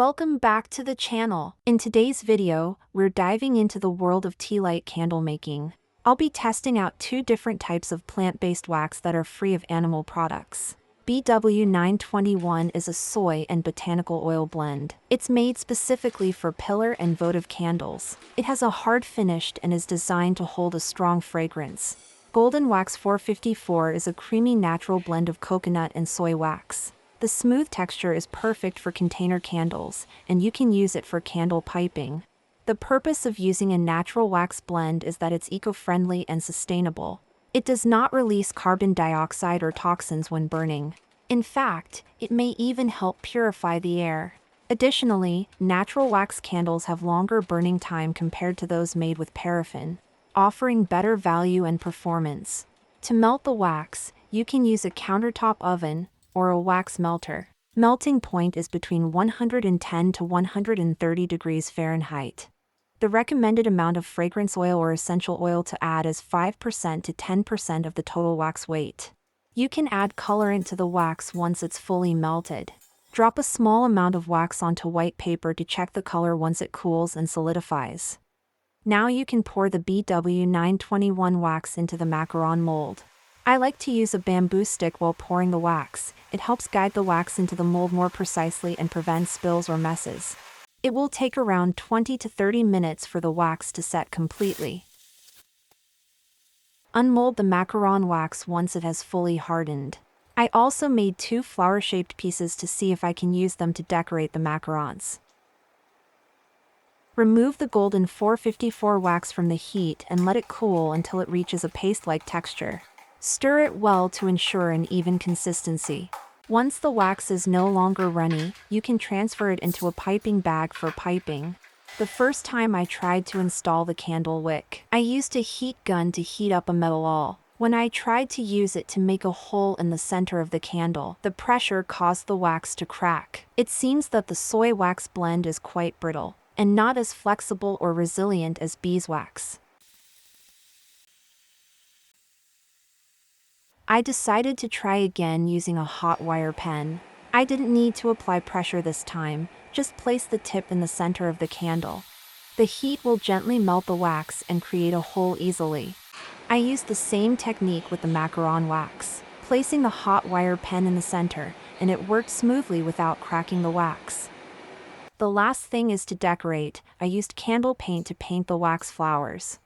Welcome back to the channel. In today's video, we're diving into the world of tea light candle making. I'll be testing out two different types of plant-based wax that are free of animal products. BW921 is a soy and botanical oil blend. It's made specifically for pillar and votive candles. It has a hard finish and is designed to hold a strong fragrance. Golden Wax 454 is a creamy natural blend of coconut and soy wax. The smooth texture is perfect for container candles, and you can use it for candle piping. The purpose of using a natural wax blend is that it's eco-friendly and sustainable. It does not release carbon dioxide or toxins when burning. In fact, it may even help purify the air. Additionally, natural wax candles have longer burning time compared to those made with paraffin, offering better value and performance. To melt the wax, you can use a countertop oven or a wax melter. Melting point is between 110 to 130 degrees Fahrenheit. The recommended amount of fragrance oil or essential oil to add is 5% to 10% of the total wax weight. You can add colorant to the wax once it's fully melted. Drop a small amount of wax onto white paper to check the color once it cools and solidifies. Now you can pour the BW921 wax into the macaron mold. I like to use a bamboo stick while pouring the wax. It helps guide the wax into the mold more precisely and prevents spills or messes. It will take around 20 to 30 minutes for the wax to set completely. Unmold the macaron wax once it has fully hardened. I also made two flower-shaped pieces to see if I can use them to decorate the macarons. Remove the golden 454 wax from the heat and let it cool until it reaches a paste-like texture. Stir it well to ensure an even consistency. Once the wax is no longer runny, you can transfer it into a piping bag for piping. The first time I tried to install the candle wick, I used a heat gun to heat up a metal awl. When I tried to use it to make a hole in the center of the candle, the pressure caused the wax to crack. It seems that the soy wax blend is quite brittle, and not as flexible or resilient as beeswax. I decided to try again using a hot wire pen. I didn't need to apply pressure this time, just place the tip in the center of the candle. The heat will gently melt the wax and create a hole easily. I used the same technique with the macaron wax, placing the hot wire pen in the center, and it worked smoothly without cracking the wax. The last thing is to decorate. I used candle paint to paint the wax flowers.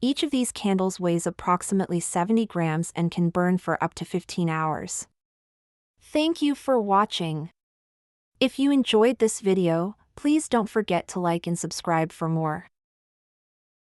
Each of these candles weighs approximately 70 grams and can burn for up to 15 hours. Thank you for watching. If you enjoyed this video, please don't forget to like and subscribe for more.